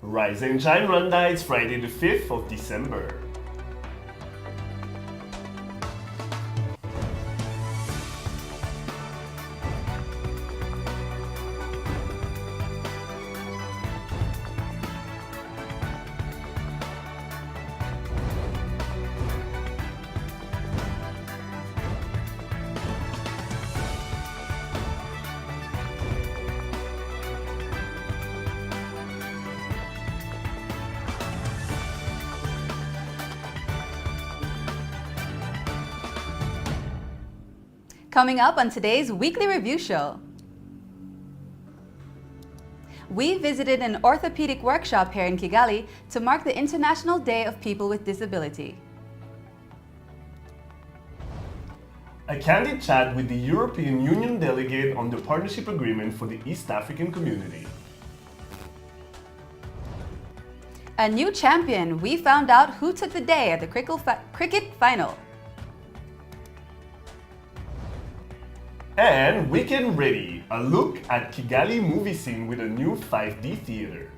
Rise and Shine Rwanda, it's Friday the 5th of December. Coming up on today's weekly review show. We visited an orthopedic workshop here in Kigali to mark the International Day of People with Disability. A candid chat with the European Union delegate on the partnership agreement for the East African community. A new champion, we found out who took the day at the cricket final. And Weekend Ready, a look at Kigali movie scene with a new 5D theater.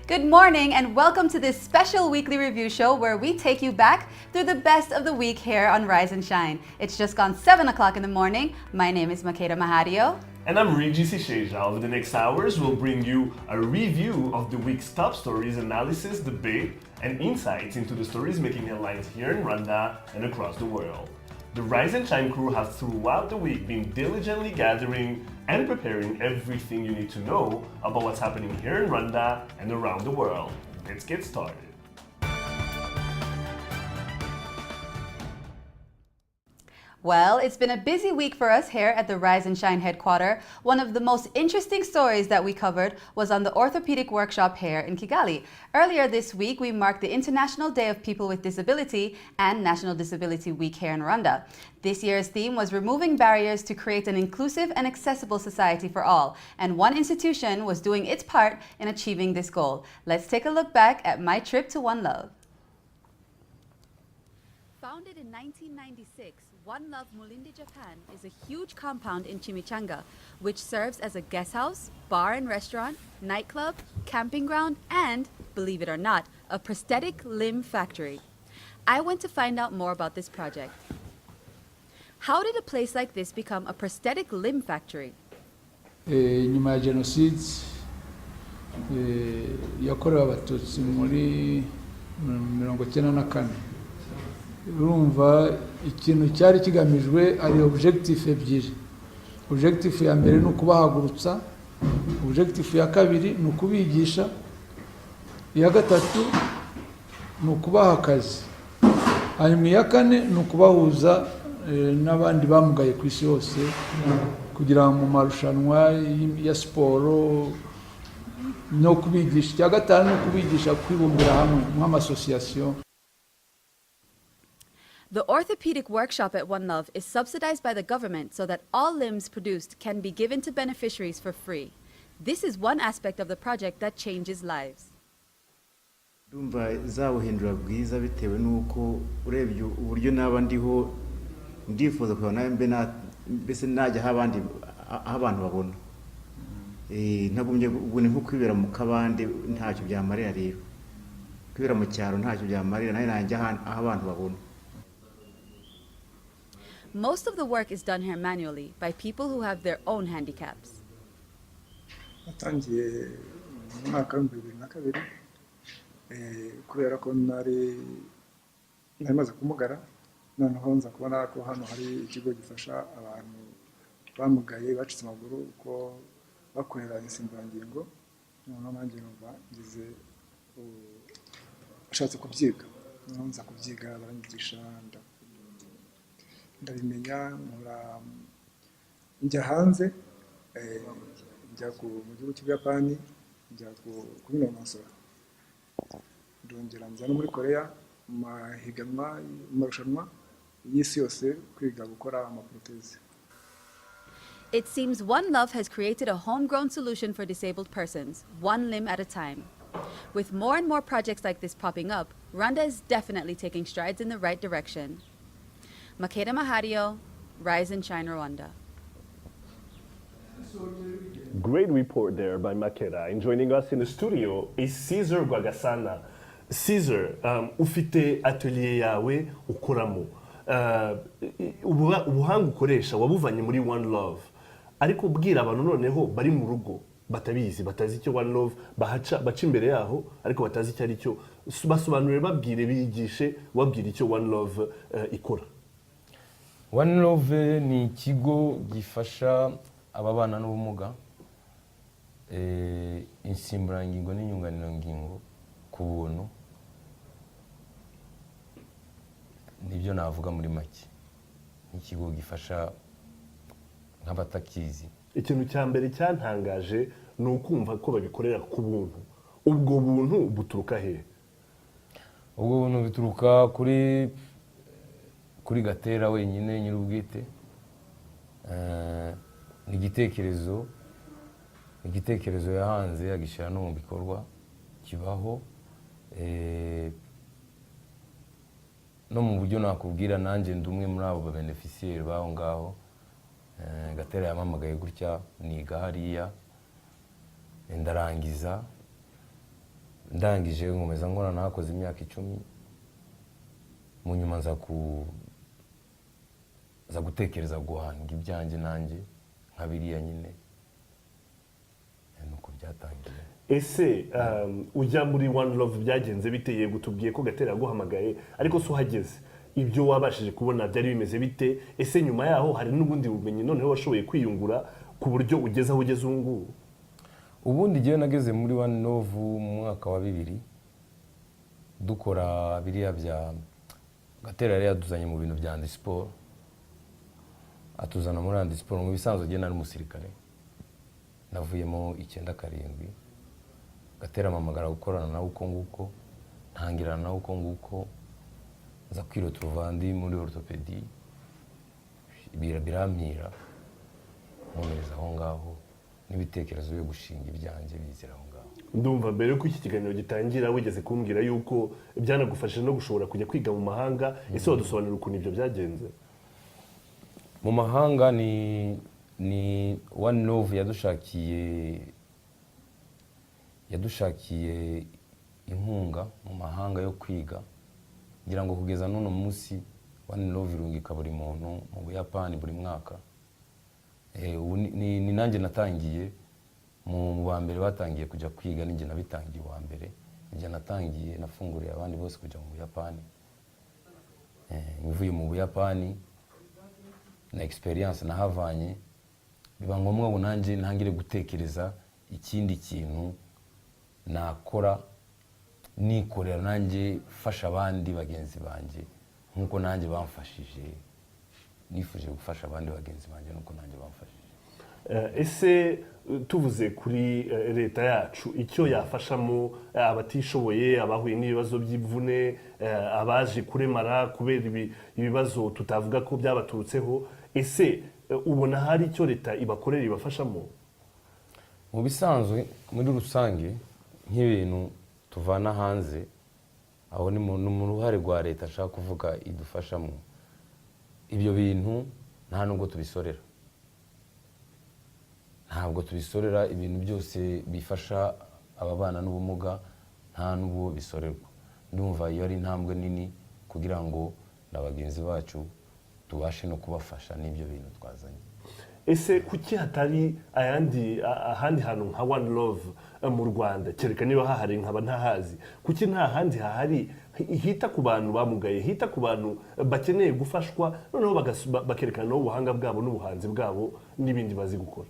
Good morning and welcome to this special weekly review show where we take you back through the best of the week here on Rise and Shine. It's just gone 7 o'clock in the morning. My name is Makeda Mahadio. And I'm Regis Isheja. Over the next hours, we'll bring you a review of the week's top stories, analysis, debate, and insights into the stories making headlines here in Rwanda and across the world. The Rise and Shine crew has throughout the week been diligently gathering and preparing everything you need to know about what's happening here in Rwanda and around the world. Let's get started. Well, it's been a busy week for us here at the Rise and Shine headquarters. One of the most interesting stories that we covered was on the orthopedic workshop here in Kigali. Earlier this week, we marked the International Day of People with Disability and National Disability Week here in Rwanda. This year's theme was removing barriers to create an inclusive and accessible society for all. And one institution was doing its part in achieving this goal. Let's take a look back at my trip to One Love. Founded in 1996, One Love Mulindi, Japan is a huge compound in Chimichanga, which serves as a guest house, bar and restaurant, nightclub, camping ground, and, believe it or not, a prosthetic limb factory. I went to find out more about this project. How did a place like this become a prosthetic limb factory? Nyuma ya genocide yakorewe abatutsi muri 1994 urumva ikintu cyari kigamijwe ari objectif ebyiri. Objectif ya mbere ni ukubahagurutsa, objectif ya kabiri ni ukubigisha, iya gatatu ni ukubaha akazi, hanyuma iya kane ni ukubahuza n'abandi bamugaye ku isi hose kugira mu marushanwa ya siporo no kubigisha. Icya gatanu ni ukubigisha kwibumbira hamwe nk'amasosiyasiyo. The orthopedic workshop at One Love is subsidized by the government so that all limbs produced can be given to beneficiaries for free. This is one aspect of the project that changes lives. Ndumva zawuhindura bwiza bitewe nuko urebye uburyo naba ndiho ndifuza kubona mbese najya abandi abantu babona. Ntagumye ubune nko kwibera mu kabande ntacyo byamarira rero. Kwibera mu cyaro ntacyo byamarira nayo nanjye abantu babona. Most of the work is done here manually by people who have their own handicaps. Natangiye mu mwaka wa 2002 kubera ko nari maze kumugara, noneho nza kubona ko hano hari ikigo gifasha abantu bamugaye bacitse amaguru ko bakorera insimburangingo, noneho nanjye numva ngize ashatse kubyiga, noneho nza kubyiga baranyigisha ndabimenya nkora njya hanze njya mu gihugu cy'Ubuyapani njya kubinonosora, ndongera nza no muri Korea mahiganwa marushanwa y'isi yose kwiga gukora amaproteze. It seems One Love has created a homegrown solution for disabled persons, one limb at a time. With more and more projects like this popping up, Rwanda is definitely taking strides in the right direction. Makeda Mahadio, Rise and Shine Rwanda. great report there by Makera. And joining us in the studio is Caesar Rwagasana. Caesar, ufite atelier yawe ukoramo. Ubuhanga ukoresha wabuvanye muri One Love. Ariko ubwira abantu noneho bari mu rugo batabizi batazi icyo One Love baca imbere yaho ariko batazi icyo ari cyo basobanurire babwire bigishe wabwira icyo One Love ikora. One Love ni ikigo gifasha ababana n'ubumuga insimburangingo n'inyunganirangingo ku buntu. Nibyo navuga muri make. Ikigo gifasha nk'abatakizi. Ikintu cya mbere cyantangaje ni ukumva ko babikorera ku buntu. Ubwo buntu buturuka he? Ubwo buntu bituruka kuri Gatera wenyine nyir'ubwite. Ni igitekerezo yahanze agishyira no mu bikorwa kibaho. No mu buryo nakubwira nanjye ndumwe muri abo beneficiaire baho ngaho. Gatera yamamagaye gutya niga hariya ndarangiza ndangije nkomeza nkora nakoze imyaka 10 mu nyuma nza gutekereza guhanga ibyanjye nanjye nkabiriya nyine nuko byatangiye. Ese ujya muri One Love byagenze biteye gutubwiye ko Gatera yaguhamagaye ariko so hageze ibyo wabashije kubona byari bimeze bite? Ese nyuma yaho hari n'ubundi bumenyi noneho washoboye kwiyungura ku buryo ugeze aho ugeze ubu? Ubundi giye nageze muri One Love mu mwaka wa 2000 dukora biriya bya Gatera yari yaduzanye mu bintu bya handi sport, atuzana muri handi sport. Mu bisanzwe giye nari umusirikare navuyemo 97. Gatera amamagara gukorana nawe uko nguko ntangirana nawe uko nguko nza kwirota Rwanda muri orthopedie birampira nkomereza aho ngaho n'ibitekerezo byo gushinga ibyanjye bizira aho ngaho. Ndumva mbere yuko iki kiganiro gitangira wigeze kumbwira yuko byanagufashije no gushobora kujya kwiga mu mahanga. Ese wadusobanurira ukuntu ibyo byagenze? Mu mahanga ni One Love yadushakiye inkunga mu mahanga yo kwiga ngira ngo kugeza none munsi One Love irungika buri muntu mu Buyapani buri mwaka. Ni nanjye natangiye mu ba mbere batangiye kujya kwiga ninjye nabitangiye wa mbere. Njye natangiye nafunguriye abandi bose kujya mu Buyapani. Mvuye mu Buyapani na experience nahavanye biba ngombwa ngo nanjye ntangire gutekereza ikindi kintu nakora nikorera nanjye fasha abandi bagenzi banjye nkuko nanjye bamfashije. Nifuje gufasha abandi bagenzi banjye nuko nanjye bamfashije. Ese tuvuze kuri leta yacu icyo yafashamo abatishoboye abahuye n'ibibazo by'imvune abaje kuremara kubera ibibazo tutavuga ko byabaturutseho, ese ubona hari icyo leta ibakorera ibafashamo? Mu bisanzwe muri rusange nk'ibintu tuvana hanze aho ni mu ruhare rwa leta ashaka kuvuga idufashamo. Ibyo bintu nta nubwo tubisorera. Ntabwo tubisorera ibintu byose bifasha ababana n'ubumuga nta nubwo bisorerwa. Ndumva iyo ari intambwe nini kugira ngo n'abagenzi bacu tubashe no kubafasha n'ibyo bintu twazanye. Ese kuki hatari ahandi hantu nka One Love mu Rwanda? Kereka niba hahari nkaba ntahazi. Kuki nta handi hahari hita ku bantu bamugaye, hita ku bantu bakeneye gufashwa noneho bakerekana ubuhanga bwabo n'ubuhanzi bwabo n'ibindi bazi gukora?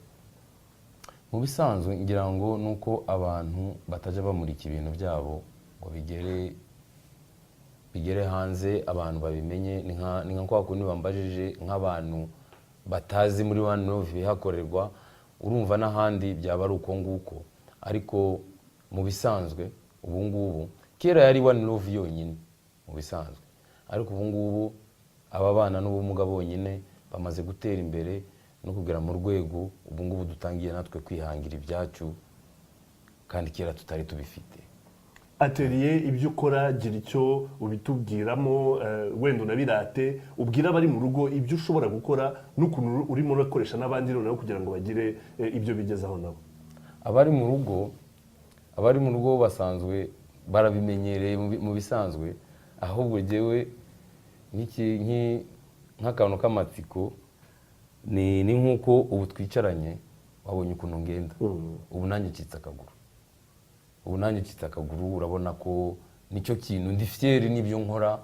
Mu bisanzwe ngira ngo nuko abantu batajya bamurika ibintu byabo ngo bigere hanze abantu babimenye. Ni nka kwa kundi bambajije nk'abantu batazi muri One Love bihakorerwa, urumva n'ahandi byaba ari uko nguko. Ariko mu bisanzwe ubu ngubu kera yari One Love yonyine mu bisanzwe, ariko ubu ngubu ababana n'ubumuga bonyine bamaze gutera imbere no kugera mu rwego ubu ngubu dutangiye natwe kwihangira ibyacu kandi kera tutari tubifite. atelier ibyo ukora gira icyo ubitubwiramo wenda unabirate ubwira abari mu rugo ibyo ushobora gukora n'ukuntu urimo urakoresha n'abandi noneho kugira ngo bagire ibyo bigezaho nabo. abari mu rugo basanzwe barabimenyereye mu bisanzwe, ahubwo jewe nk'akantu k'amatsiko ni nk'uko ubu twicaranye wabonye ukuntu ngenda, ubu nanjye ncitse akaguru, urabona ko nicyo kintu ndi fier n'ibyo nkora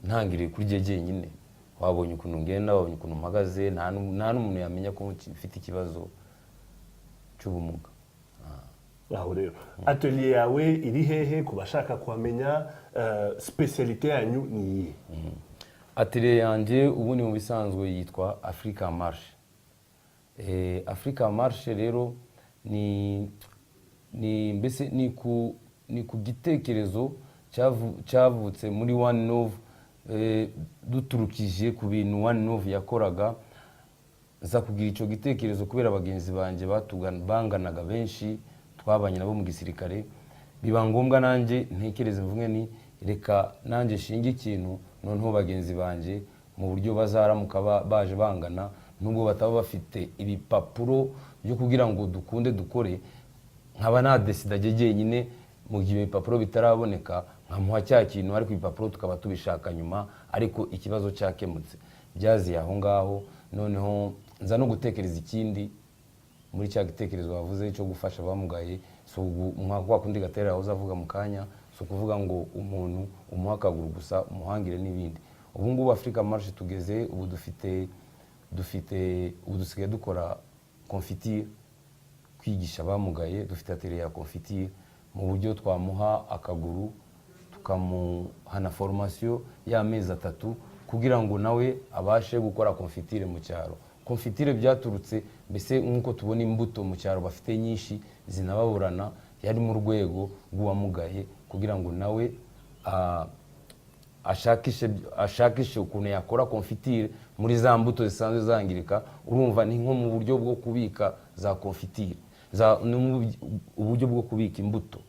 ntangiriye kuri jye jyenyine. Wabonye ukuntu ngenda, wabonye ukuntu mpagaze, nta n'umuntu yamenya ko mfite ikibazo cy'ubumuga. Aho rero atelier yawe iri hehe ku bashaka kuhamenya, specialite yanyu ni iyihe? Atelier yanjye ubu ni mu bisanzwe yitwa Africa Marche. Africa Marche rero mbese ni ku gitekerezo cyavutse muri One Love, duturukije ku bintu One Love yakoraga. Nza kugira icyo gitekerezo kubera bagenzi banjye banganaga benshi, twabanye nabo mu gisirikare, biba ngombwa nanjye ntekereze mvuge ni reka nanjye shinge ikintu, noneho bagenzi banjye mu buryo bazaramuka baje bangana, nubwo bataba bafite ibipapuro byo kugira ngo dukunde dukore, nkaba nadesida jyenyine mu gihe ibipapuro bitaraboneka, nkamuha cya kintu ariko ibipapuro tukaba tubishaka nyuma, ariko ikibazo cyakemutse. Byaziye aho ngaho, noneho nza no gutekereza ikindi muri cya gitekerezo wavuze cyo gufasha abamugaye. So kwa kundi Gatera aho uzavuga mu kanya, so kuvuga ngo umuntu umuha akaguru gusa umuhangire n'ibindi. Ubu ngubu Africa Marche tugeze, ubu dusigaye dukora confiture, kwigisha abamugaye. Dufite atelier ya confiture mu buryo twamuha akaguru tukamuha na formation y'amezi 3 kugira ngo nawe abashe gukora confiture mu cyaro. Confiture byaturutse mbese nk'uko tubona imbuto mu cyaro bafite nyinshi zinababurana, yari mu rwego rw'uwamugaye kugira ngo nawe ashakishe ukuntu yakora confiture muri za mbuto zisanzwe zangirika. Urumva ni nko mu buryo bwo kubika za confiture, uburyo bwo kubika imbuto.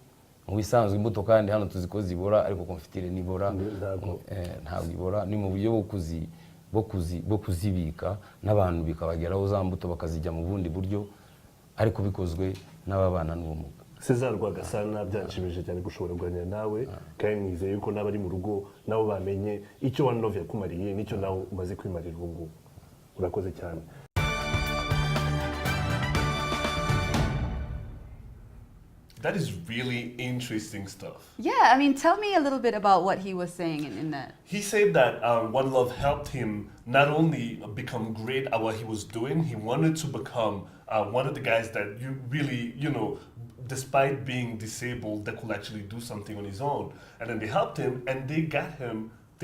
Mu bisanzwe imbuto kandi hano tuziko zibora, ariko confiture nibora ntabwo ibora. Ni mu buryo bwo kuzibika n'abantu bikabageraho za mbuto bakazijya mu bundi buryo, ariko bikozwe n'ababana n'ubumuga. César Rwagasana, byanshimije cyane gushobora kuganira nawe, kandi nizeye yuko n'abari mu rugo nabo bamenye icyo One Love yakumariye n'icyo nawe umaze kwimarira ubu ngubu. Urakoze cyane. That is really interesting stuff. Yeah, I mean, tell me a little bit about what he was saying in that. He said that One Love helped him not only become great at what he was doing, he wanted to become one of the guys that you really, despite being disabled, that could actually do something on his own. And then they helped him, and they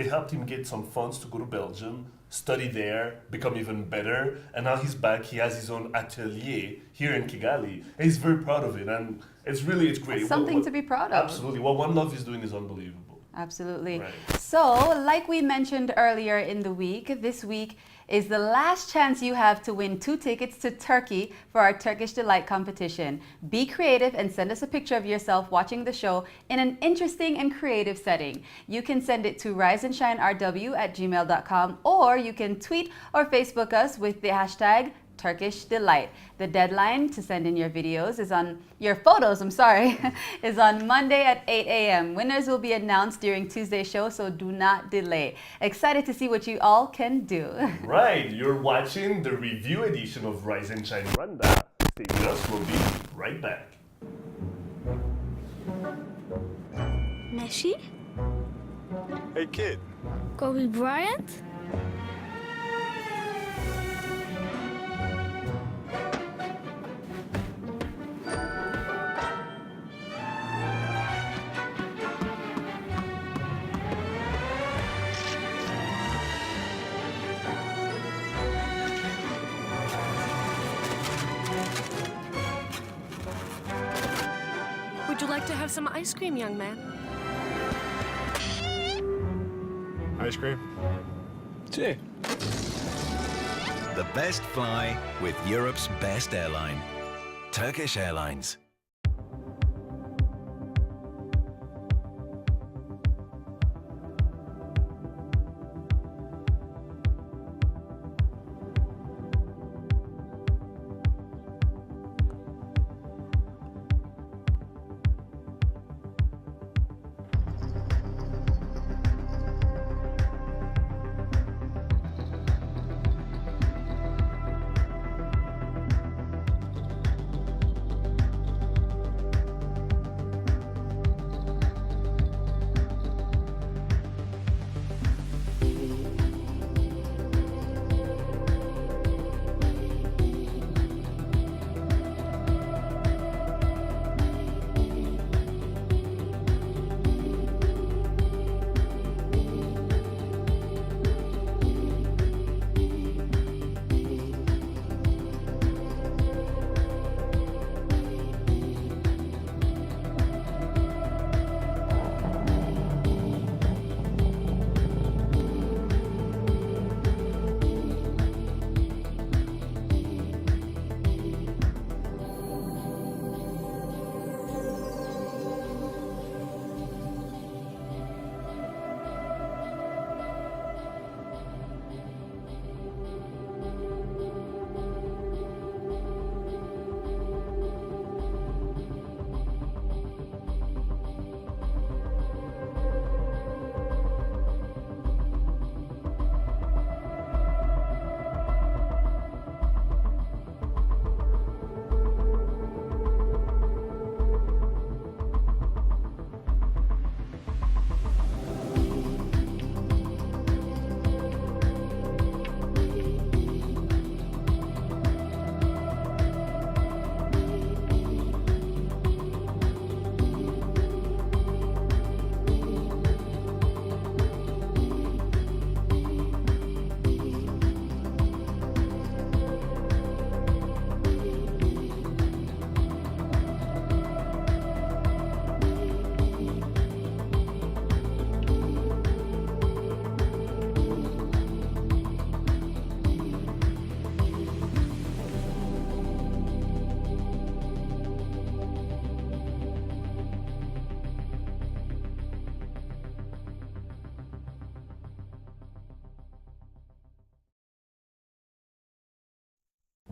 helped him get some funds to go to Belgium, study there, become even better. And now he's back. He has his own atelier here in Kigali. And he's very proud of it. And it's great. It's something to be proud of. Absolutely. What One Love is doing is unbelievable. Absolutely. Right. So, like we mentioned earlier in the week, this week is the last chance you have to win 2 tickets to Turkey for our Turkish Delight competition. Be creative and send us a picture of yourself watching the show in an interesting and creative setting. You can send it to riseandshinerw@gmail.com, or you can tweet or Facebook us with the hashtag Turkish Delight. The deadline to send in your photos is on Monday at 8 a.m. Winners will be announced during Tuesday's show, so do not delay. Excited to see what you all can do. Right, you're watching the review edition of Rise and Shine Rwanda. Stay with us, we'll be right back. Messi? Hey kid. Kobe Bryant? Would you like to have some ice cream, young man? Ice cream? Sure. The best fly with Europe's best airline, Turkish Airlines.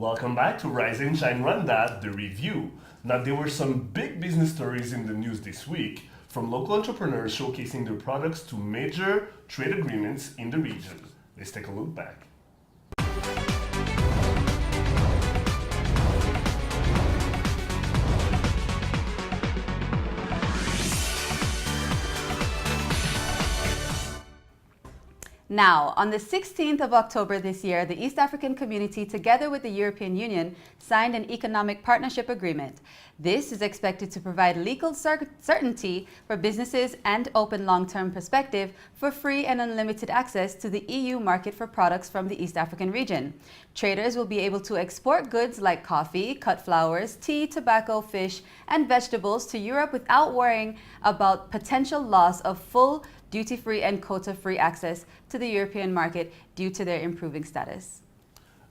Welcome back to Rise and Shine Rwanda, the review. Now, there were some big business stories in the news this week, from local entrepreneurs showcasing their products to major trade agreements in the region. Let's take a look back. Now, on the 16th of October this year, the East African Community, together with the European Union, signed an economic partnership agreement. This is expected to provide legal certainty for businesses and open long-term perspective for free and unlimited access to the EU market for products from the East African region. Traders will be able to export goods like coffee, cut flowers, tea, tobacco, fish, and vegetables to Europe without worrying about potential loss of full duty-free and quota-free access to the European market due to their improving status.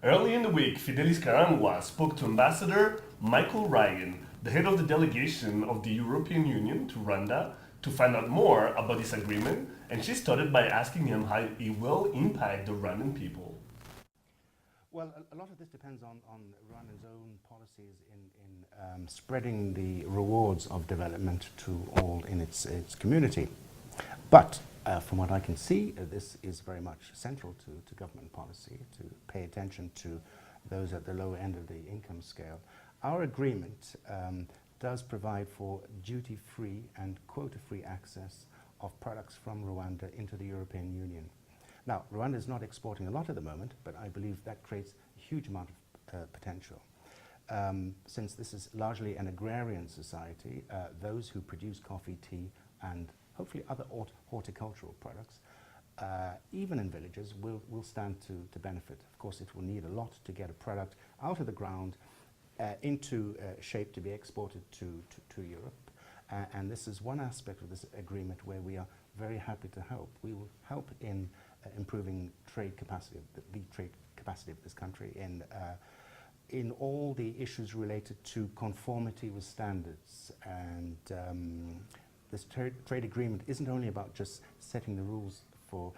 Early in the week, Fidelis Karangwa spoke to Ambassador Michael Ryan, the head of the delegation of the European Union to Rwanda, to find out more about this agreement, and she started by asking him how it will impact the Rwandan people. Well, a lot of this depends on Rwanda's own policies in spreading the rewards of development to all in its community. But from what I can see, this is very much central to government policy, to pay attention to those at the lower end of the income scale. Our agreement does provide for duty-free and quota-free access of products from Rwanda into the European Union. Now, Rwanda is not exporting a lot at the moment, but I believe that creates a huge amount of potential. Since this is largely an agrarian society, those who produce coffee, tea, and hopefully other horticultural products, even in villages, will stand to benefit. Of course, it will need a lot to get a product out of the ground into shape to be exported to Europe. And this is one aspect of this agreement where we are very happy to help. We will help in improving trade capacity, the trade capacity of this country in all the issues related to conformity with standards. And this trade agreement isn't only about just setting the rules for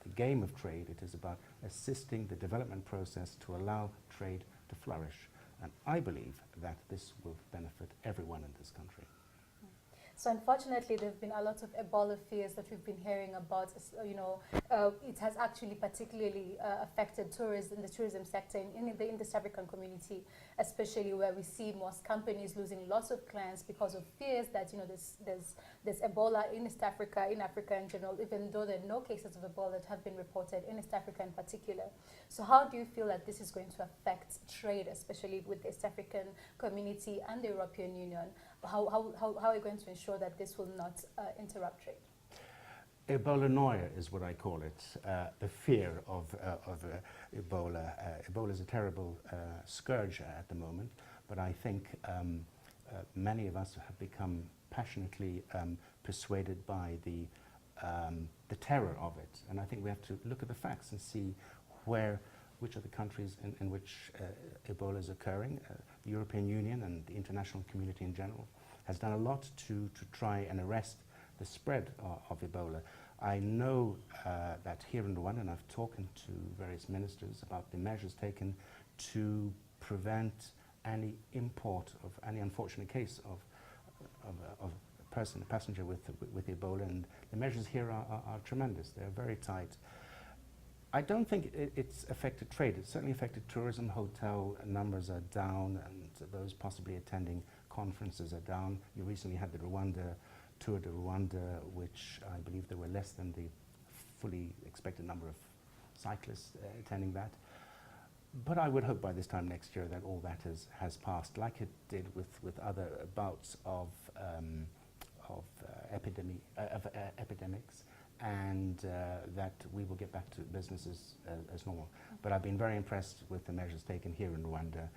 the game of trade, it is about assisting the development process to allow trade to flourish. And I believe that this will benefit everyone in this country. So unfortunately, there have been a lot of Ebola fears that we've been hearing about. It has actually particularly affected tourism, the tourism sector in the East African community, especially where we see most companies losing lots of clients because of fears that there's Ebola in East Africa, in Africa in general, even though there are no cases of Ebola that have been reported in East Africa in particular. So how do you feel that this is going to affect trade, especially with the East African community and the European Union? How are you going to ensure that this will not interrupt trade? Ebolanoia is what I call it, the fear of Ebola. Ebola is a terrible scourge at the moment, but I think many of us have become passionately persuaded by the terror of it. And I think we have to look at the facts and see which are the countries in which Ebola is occurring. The European Union and the international community in general has done a lot to try and arrest the spread of Ebola. I know that here in Rwanda, and I've talked to various ministers about the measures taken to prevent any import of any unfortunate case of a passenger with Ebola, and the measures here are tremendous. They're very tight. I don't think it's affected trade. It's certainly affected tourism. Hotel numbers are down, and those possibly attending conferences are down. You recently had the Tour de Rwanda, which I believe there were less than the fully expected number of cyclists attending that. But I would hope by this time next year that all that has passed, like it did with other bouts of epidemics, and that we will get back to business as normal. But I've been very impressed with the measures taken here in Rwanda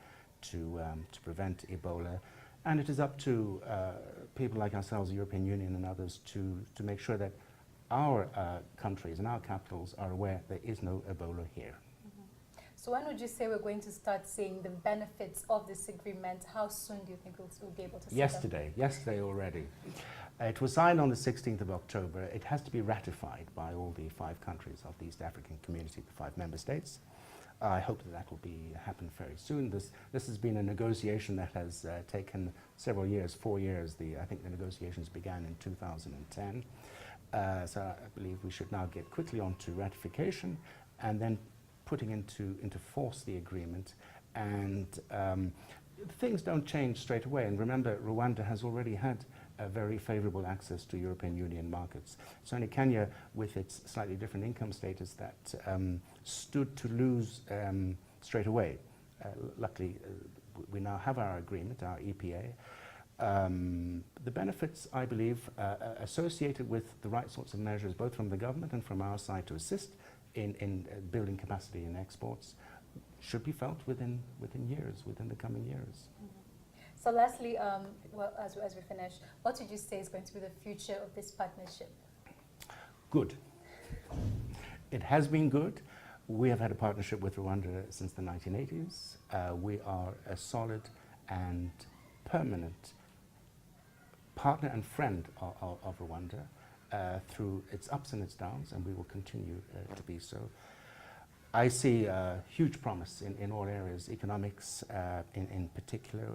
to prevent Ebola. And it is up to people like ourselves, the European Union and others, to make sure that our countries and our capitals are aware there is no Ebola here. So when would you say we're going to start seeing the benefits of this agreement? How soon do you think we'll be able to see them? Yesterday already. It was signed on the 16th of October. It has to be ratified by all the 5 countries of the East African community, the 5 member states. I hope that that will happen very soon. This has been a negotiation that has taken several years, 4 years. I think the negotiations began in 2010. So I believe we should now get quickly on to ratification and then putting into force the agreement. And things don't change straight away. And remember, Rwanda has already had a very favorable access to European Union markets. It's only Kenya, with its slightly different income status, that stood to lose straight away. Luckily, we now have our agreement, our EPA. The benefits, I believe, associated with the right sorts of measures, both from the government and from our side to assist in building capacity in exports, should be felt within years, within the coming years. So lastly, well, as we finish, what would you say is going to be the future of this partnership? Good. It has been good. We have had a partnership with Rwanda since the 1980s. We are a solid and permanent partner and friend of Rwanda through its ups and its downs, and we will continue to be so. I see huge promise in all areas, economics in particular.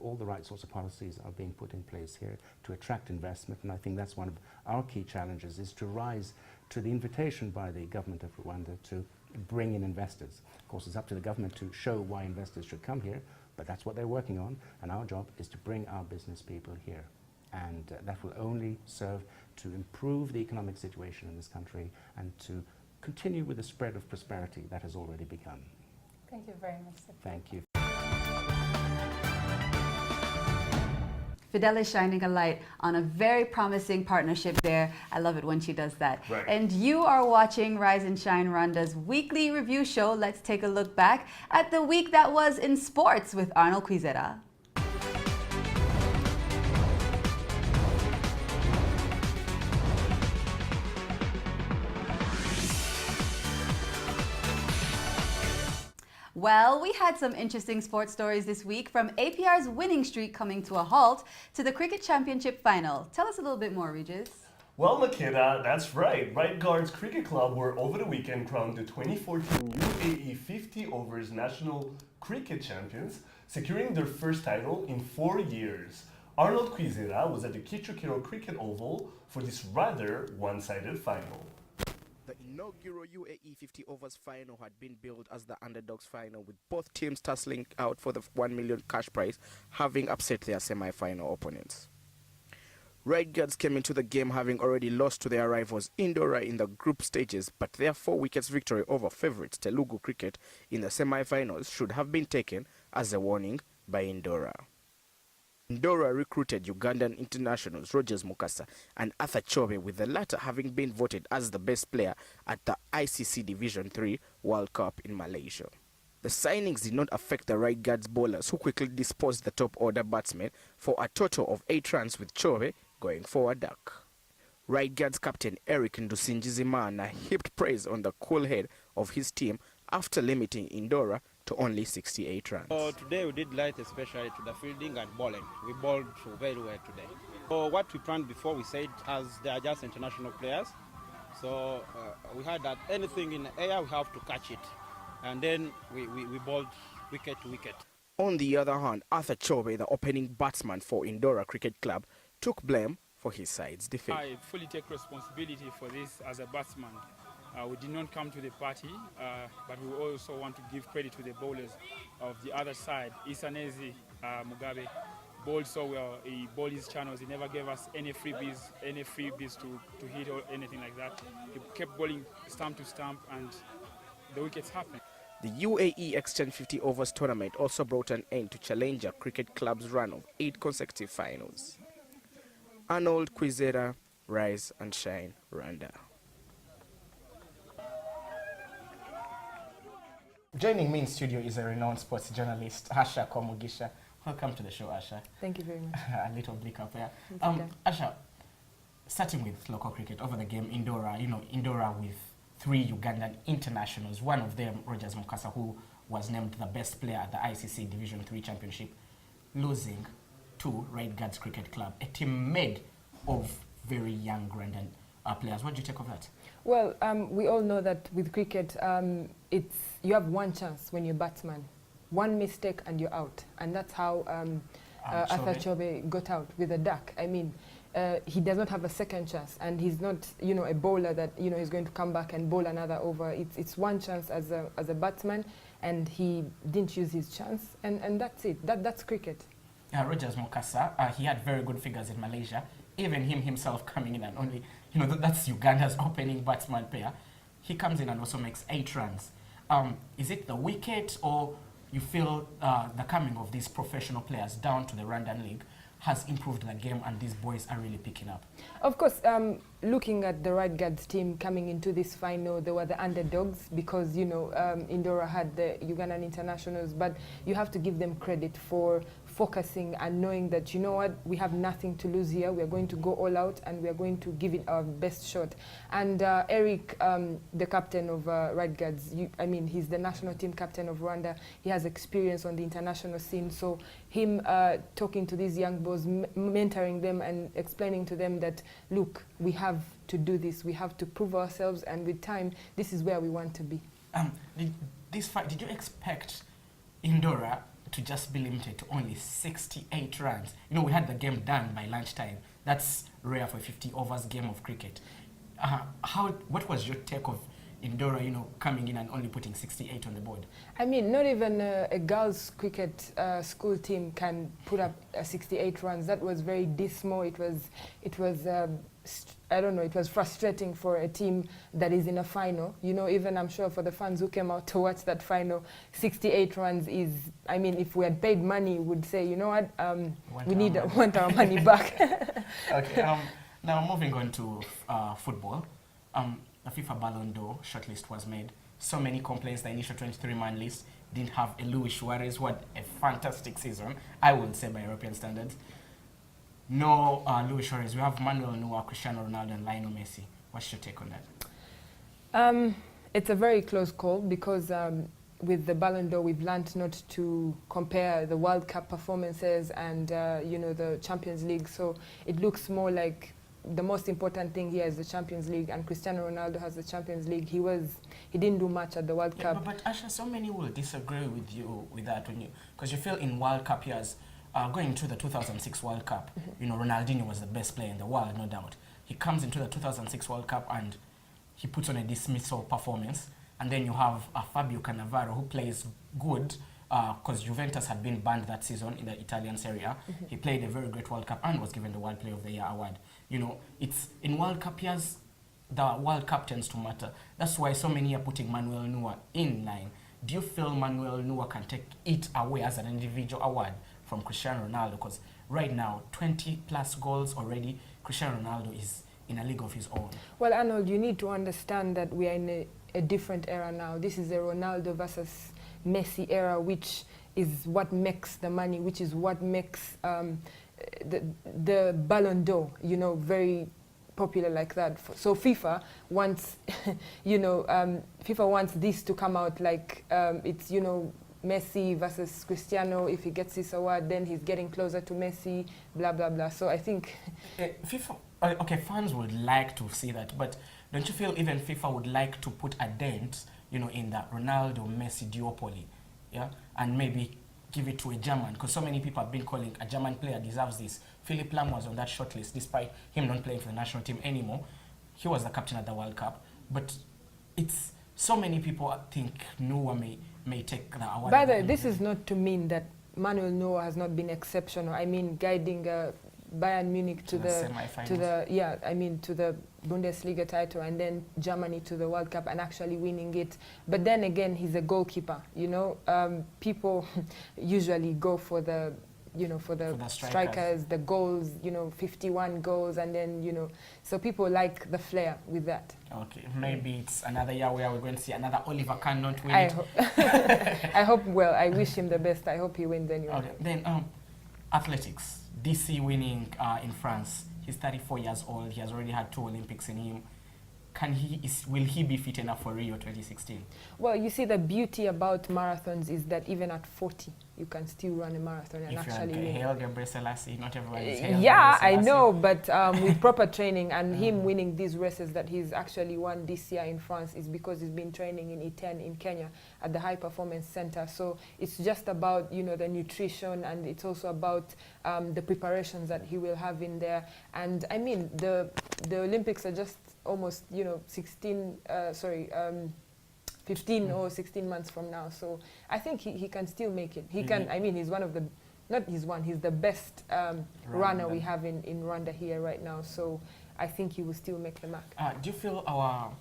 All the right sorts of policies are being put in place here to attract investment, and I think that's one of our key challenges, is to rise to the invitation by the government of Rwanda to bring in investors. Of course, it's up to the government to show why investors should come here, but that's what they're working on, and our job is to bring our business people here. And that will only serve to improve the economic situation in this country and to continue with the spread of prosperity that has already begun. Thank you very much, sir. Thank you. Fidel is shining a light on a very promising partnership there. I love it when she does that. Right. And you are watching Rise and Shine Rwanda's weekly review show. Let's take a look back at the week that was in sports with Arnold Kwizera. Well, we had some interesting sports stories this week, from APR's winning streak coming to a halt to the Cricket Championship final. Tell us a little bit more, Regis. Well, Makeda, that's right. Right Guards Cricket Club were over the weekend crowned the 2014 UAE 50 overs national cricket champions, securing their first title in 4 years. Arnold Kwizera was at the Kichukiro Cricket Oval for this rather one-sided final. The inaugural UAE 50 overs final had been billed as the underdogs final, with both teams tussling out for the 1 million cash prize, having upset their semi-final opponents. Red Guards came into the game having already lost to their rivals Indora in the group stages, but their 4 wickets victory over favourites Telugu Cricket in the semi-finals should have been taken as a warning by Indora. Indora recruited Ugandan internationals Rogers Mukasa and Arthur Chobe, with the latter having been voted as the best player at the ICC Division 3 World Cup in Malaysia. The signings did not affect the Right Guards bowlers, who quickly disposed the top order batsmen for a total of 8 runs, with Chobe going for a duck. Right Guards captain Eric Ndusinjizimana heaped praise on the cool head of his team after limiting Indora to only 68 runs. Today we did light, especially to the fielding and bowling. We bowled very well today. What we planned before, we said, as they are just international players, so we had that anything in the air, we have to catch it. And then we bowled wicket to wicket. On the other hand, Arthur Chobe, the opening batsman for Indora Cricket Club, took blame for his side's defeat. I fully take responsibility for this as a batsman. We did not come to the party, but we also want to give credit to the bowlers of the other side. Isanezi Mugabe bowled so well. He bowled his channels. He never gave us any freebies to hit or anything like that. He kept bowling stump to stump, and the wickets happened. The UAE Exchange 50 Overs tournament also brought an end to Challenger Cricket Club's run of 8 consecutive finals. Arnold Kwizera, Rise and Shine, Rwanda. Joining me in studio is a renowned sports journalist, Asha Komugisha. Welcome to the show, Asha. Thank you very much. A little bleak up there. Okay. Asha, starting with local cricket, over the game, Indora with 3 Ugandan internationals, one of them, Rogers Mukasa, who was named the best player at the ICC Division 3 Championship, losing to Right Guards Cricket Club, a team made of very young Rwandan players. What do you take of that? Well, we all know that with cricket, you have one chance when you're batsman. One mistake and you're out. And that's how Arthur Chobe got out with a duck. I mean, he does not have a second chance, and he's not, a bowler that, is going to come back and bowl another over. It's one chance as a batsman, and he didn't use his chance, and that's it. That's cricket. Rogers Mokasa, he had very good figures in Malaysia. Even himself coming in and only, that's Uganda's opening batsman pair. He comes in and also makes 8 runs. Is it the wicket, or you feel the coming of these professional players down to the Rwandan League has improved the game and these boys are really picking up? Of course, looking at the Right Guards team coming into this final, they were the underdogs because, Indora had the Ugandan internationals, but you have to give them credit for focusing and knowing that, we have nothing to lose here. We are going to go all out and we are going to give it our best shot. And Eric, the captain of Right Guards, he's the national team captain of Rwanda. He has experience on the international scene. So him talking to these young boys, mentoring them and explaining to them that, look, we have to do this. We have to prove ourselves. And with time, this is where we want to be. Did you expect Indora to just be limited to only 68 runs? We had the game done by lunchtime. That's rare for a 50 overs game of cricket. What was your take of Indora, coming in and only putting 68 on the board? Not even a girls' cricket school team can put up 68 runs. That was very dismal. It was I don't know, it was frustrating for a team that is in a final. Even I'm sure for the fans who came out to watch that final, 68 runs is, if we had paid money, we would say, what, we want our money back. Okay, now moving on to football. The FIFA Ballon d'Or shortlist was made. So many complaints, the initial 23-man list didn't have a Luis Suarez. What a fantastic season, I would say, by European standards. No Luis Suarez. We have Manuel Neuer, Cristiano Ronaldo, and Lionel Messi. What's your take on that? It's a very close call because with the Ballon d'Or, we've learned not to compare the World Cup performances and the Champions League. So it looks more like the most important thing here is the Champions League, and Cristiano Ronaldo has the Champions League. He didn't do much at the World Cup. But Asha, so many will disagree with you with that, because you feel in World Cup years, going to the 2006 World Cup, Ronaldinho was the best player in the world, no doubt. He comes into the 2006 World Cup and he puts on a dismissal performance, and then you have Fabio Cannavaro, who plays good, because Juventus had been banned that season in the Italian Serie A. He played a very great World Cup and was given the World Player of the Year award. It's in World Cup years, the World Cup tends to matter. That's why so many are putting Manuel Neuer in line. Do you feel Manuel Neuer can take it away as an individual award from Cristiano Ronaldo? Because right now, 20+ goals already, Cristiano Ronaldo is in a league of his own. Well, Arnold, you need to understand that we are in a different era now. This is a Ronaldo versus Messi era, which is what makes the money, which is what makes the Ballon d'Or, very popular like that. So FIFA wants, FIFA wants this to come out like it's, Messi versus Cristiano. If he gets this award, then he's getting closer to Messi, blah, blah, blah. So I think... FIFA, okay, fans would like to see that, but don't you feel even FIFA would like to put a dent, in that Ronaldo-Messi duopoly, yeah? And maybe give it to a German, because so many people have been calling a German player deserves this. Philipp Lahm was on that shortlist, despite him not playing for the national team anymore. He was the captain at the World Cup, but it's so many people think Neuer may take the award. By the way, this is not to mean that Manuel Neuer has not been exceptional. Guiding Bayern Munich to the semi-finals. To the Bundesliga title, and then Germany to the World Cup and actually winning it. But then again, he's a goalkeeper. People usually go for the strikers, the goals. 51 goals, and then so people like the flair with that. Okay, maybe it's another year where we're going to see another Oliver Kahn not win. I hope. Well, I wish him the best. I hope he wins anyway. Okay, then athletics. DC winning in France. He's 34 years old. He has already had 2 Olympics in him. Will he be fit enough for Rio 2016? Well, you see, the beauty about marathons is that even at 40, you can still run a marathon and if actually you're win. Haile Gebrselassie, not everyone is Haile Yeah, I Gebrselassie. know, but with proper training and him winning these races that he's actually won this year in France is because he's been training in E10 in Kenya at the High Performance Center. So it's just about, you know, the nutrition, and it's also about the preparations that he will have in there. And I mean, the Olympics are just almost, you know, 15 or 16 months from now. So I think he can still make it. He can, I mean, he's one of the, he's the best runner we have in Rwanda here right now. So I think he will still make the mark. Do you feel our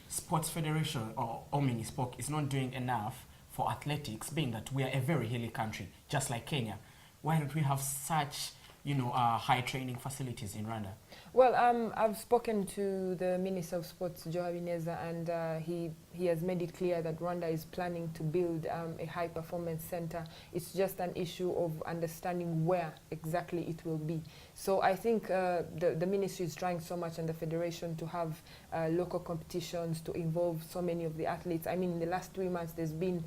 sports federation or Omnisport is not doing enough for athletics, being that we are a very hilly country, just like Kenya? Why don't we have such, you know, high training facilities in Rwanda? Well, I've spoken to the Minister of Sports, Joe Habineza, and he has made it clear that Rwanda is planning to build a high-performance center. It's just an issue of understanding where exactly it will be. So I think the ministry is trying so much, and the federation, to have local competitions to involve so many of the athletes. I mean, in the last 3 months, there's been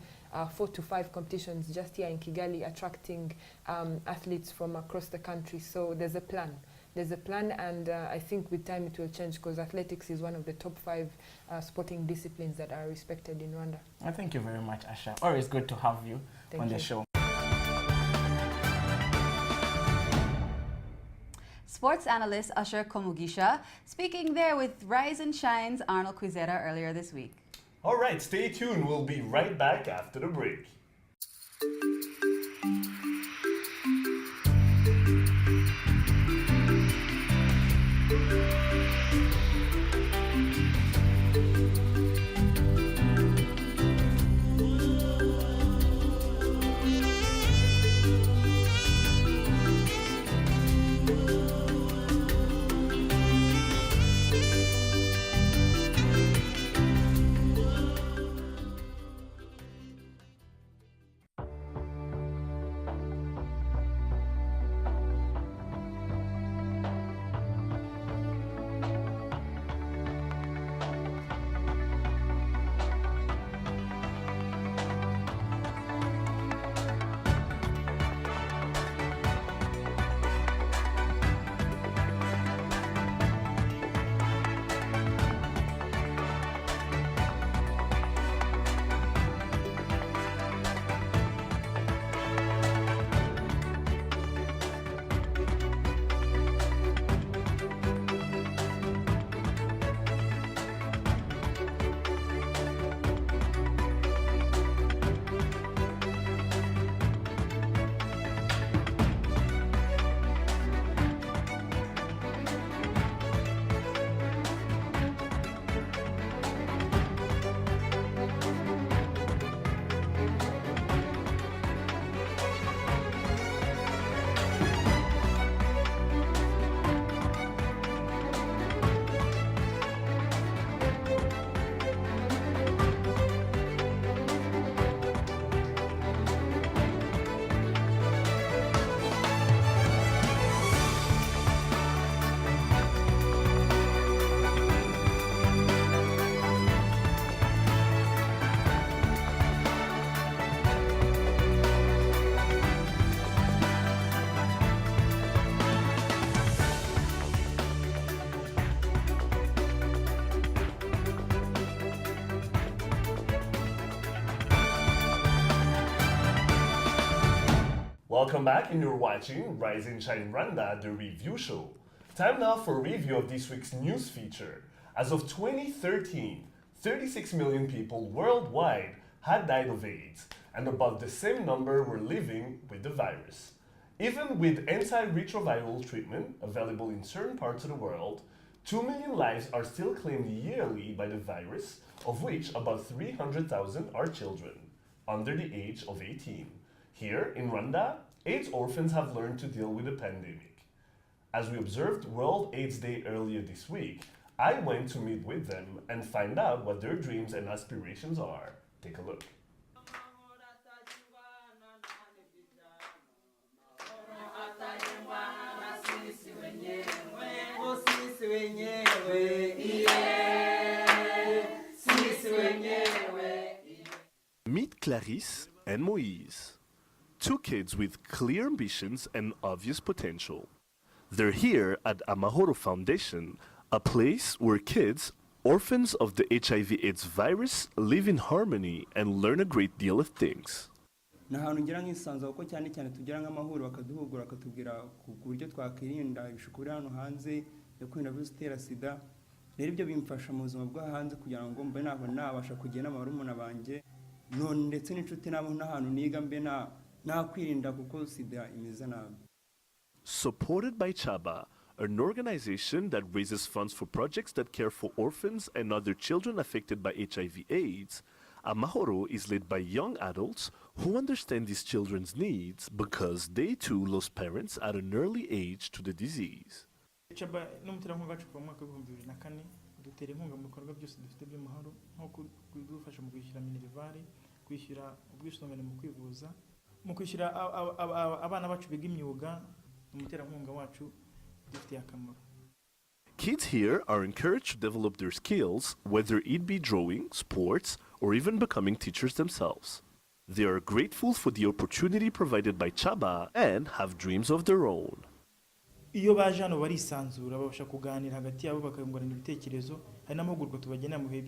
4 to 5 competitions just here in Kigali, attracting athletes from across the country. So there's a plan. There's a plan, and I think with time it will change, because athletics is one of the top 5 sporting disciplines that are respected in Rwanda. Well, thank you very much, Asha. Always good to have you on the show. Sports analyst Usher Komugisha speaking there with Rise and Shine's Arnold Quizera earlier this week. All right, stay tuned. We'll be right back after the break. Welcome back, and you're watching Rise and Shine Rwanda, the review show. Time now for a review of this week's news feature. As of 2013, 36 million people worldwide had died of AIDS, and about the same number were living with the virus. Even with antiretroviral treatment available in certain parts of the world, 2 million lives are still claimed yearly by the virus, of which about 300,000 are children, under the age of 18. Here in Rwanda, AIDS orphans have learned to deal with the pandemic. As we observed World AIDS Day earlier this week, I went to meet with them and find out what their dreams and aspirations are. Take a look. Meet Clarisse and Moïse, two kids with clear ambitions and obvious potential. They're here at Amahoro Foundation, a place where kids, orphans of the HIV/AIDS virus, live in harmony and learn a great deal of things. nahantu ngira nk'isanzwe kuko cyane cyane tugira nk'amahoro bakaduhugura akatubwira ku buryo twakwirinda ibishuko biri hano hanze yo kwirinda virusi itera sida. Rero ibyo bimfasha mu buzima bwo hanze kugira ngo mbe naho nabasha kugenda n'abarumuna banjye none ndetse n'inshuti nabo n'ahantu niga mbe nakwirinda kuko sida imeze nabi. Supported by Chaba, an organization that raises funds for projects that care for orphans and other children affected by HIV/AIDS, Amahoro is led by young adults who understand these children's needs because they too lost parents at an early age to the disease. Chaba n'umuterankunga wacu kuva mu mwaka wa 2004 dutera inkunga mu bikorwa byose dufite by'amahoro nko kudufasha mu kwishyura minerivare, kwishyura ubwisungane mu kwivuza, mu kwishyura abana bacu biga imyuga. Umuterankunga wacu dufite akamaro. Kids here are encouraged to develop their skills, whether it be drawing, sports, or even becoming teachers themselves. They are grateful for the opportunity provided by Chaba and have dreams of their own. Iyo baje hano barisanzura babasha kuganira hagati yabo bakayungurana ibitekerezo, hari n'amahugurwa tubagenera mu bihe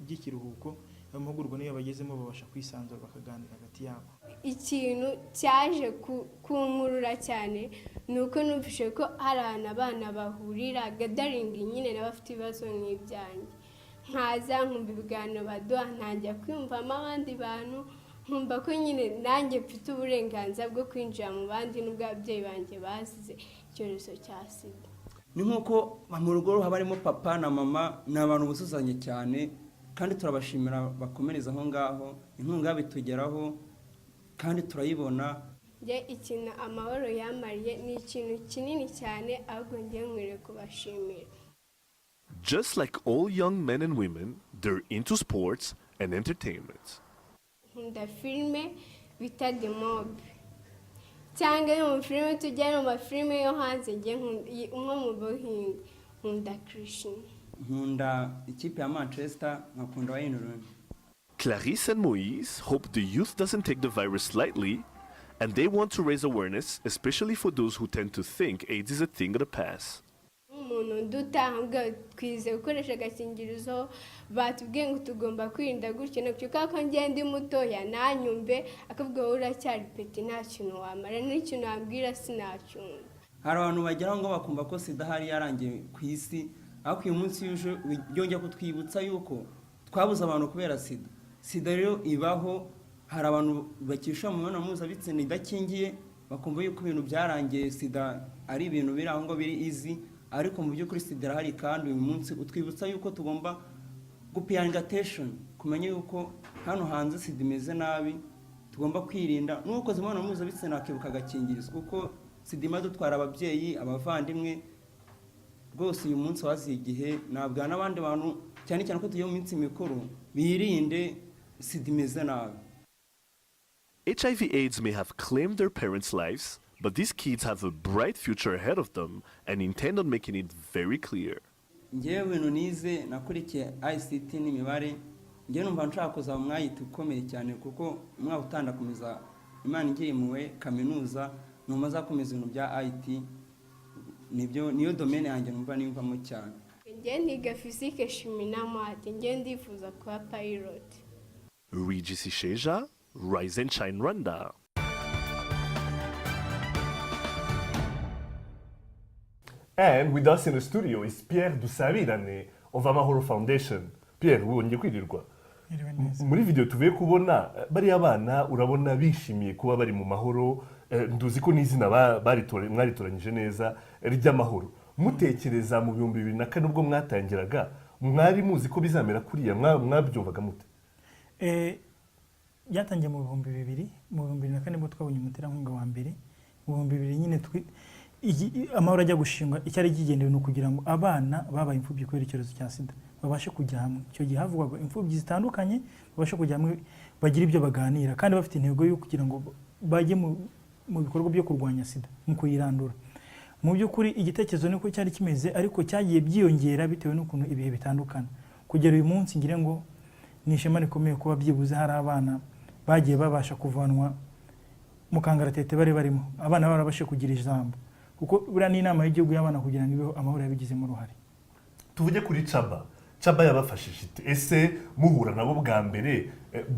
by'ikiruhuko, amahugurwa niyo bagezemo babasha kwisanzura bakaganira hagati yabo. Ikintu cyaje kunkurura cyane nuko numvise ko hari abana bahurira gathering nyine n'abafite ibibazo nk'ibyanjye. Nkaza nkumva ibiganiro baduha ntangira kwiyumvamo abandi bantu, nkumva ko nyine nanjye mfite uburenganzira bwo kwinjira mu bandi n'ubwo ababyeyi banjye bazize icyorezo cya sida. Ni nkuko mu rugo haba harimo papa na mama n'abantu busuzanye cyane kandi turabashimira bakomereza aho ngaho inkunga bitugeraho kandi turayibona. Je ikintu amahoro yamariye ni ikintu kinini cyane ahubwo ngiye nkwiriye kubashimira. Just like all young men and women, they're into sports and entertainment. Nkunda filime bita The Mob. Cyangwa mu filime tujya mu filime yo hanze ngiye umwe mu Buhinde nkunda Krishna. Nkunda ikipe ya Manchester nkakunda Wayne Rooney. Clarisse and Moise hope the youth doesn't take the virus lightly, and they want to raise awareness, especially for those who tend to think AIDS is a thing of the past. Umuntu dutanga kwize gukoresha agakingirizo batubwiye ngo tugomba kwirinda gutyo no cyuka ko ngende mutoya nanyumve akavuga ngo uracyari peti nta kintu wamara n'ikintu wambwira sinacyumva. Hari abantu bagera ngo bakumva ko sida hari yarangiye ku isi, ariko uyu munsi yongera kutwibutsa yuko twabuze abantu kubera sida. Sida rero ibaho, hari abantu bakisha mu mibonano mpuzabitsina idakingiye bakumva yuko ibintu byarangiye sida ari ibintu biri aho ngo biri easy, ariko mu by'ukuri sida irahari kandi uyu munsi utwibutsa yuko tugomba gupaying attention, kumenya yuko hano hanze sida imeze nabi, tugomba kwirinda nuko zimana mpuzabitsina akibuka agakingirizo kuko sida imadutwara ababyeyi abavandimwe. Rwose uyu munsi waziye igihe nabwa n'abandi bantu cyane cyane ko tugiye mu minsi mikuru birinde sida imeze nabi. HIV/AIDS may have claimed their parents' lives, but these kids have a bright future ahead of them and intend on making it very clear. Ngewe bintu nize nakurikiye ICT n'imibare, ngewe numva nshaka kuzaba umwayita ukomeye cyane kuko umwaka utandakomeza Imana igiye muwe kaminuza numva zakomeza ibintu bya IT, niyo domaine yanjye numva niyumvamo cyane. Ngewe niga physique chimie na maths, ngewe ndifuza kuba pilot. Regis Sheja, Rise and Shine Rwanda. And with us in the studio is Pierre Dusabirane of Amahoro Foundation. Pierre, wongeye kwirirwa? Muri video tuvuye kubona bari abana urabona bishimiye kuba bari mu mahoro, nduzi ko n'izina mwaritoranyije neza ry'amahoro. Mutekereza mu 2004 ubwo mwatangiraga mwari muzi ko bizamera kuriya mwabyumvaga mute? Byatangiye mu 2000, mu 2004 nibwo twabonye umuterankunga wa mbere. Mu 2000 nyine amahoro ajya gushingwa, icyari kigendewe no kugira ngo abana babaye imfubyi kubera icyorezo cya sida babashe kujya hamwe. Icyo gihe havugwaga imfubyi zitandukanye babashe kujya hamwe bagira ibyo baganira kandi bafite intego yo kugira ngo bajye mu bikorwa byo kurwanya sida mu kuyirandura. Mu by'ukuri igitekerezo niko cyari kimeze, ariko cyagiye byiyongera bitewe n'ukuntu ibihe bitandukana. Kugera uyu munsi ngire ngo ni ishema rikomeye kuba byibuze hari abana bagiye babasha kuvanwa mu kangaratete bari barimo abana barabashe kugira ijambo kuko buriya ni inama y'igihugu y'abana kugira ngo ibeho amahoro yabigizemo uruhare. Tuvuge kuri Chaba yabafashije ite? Ese muhura nabo bwa mbere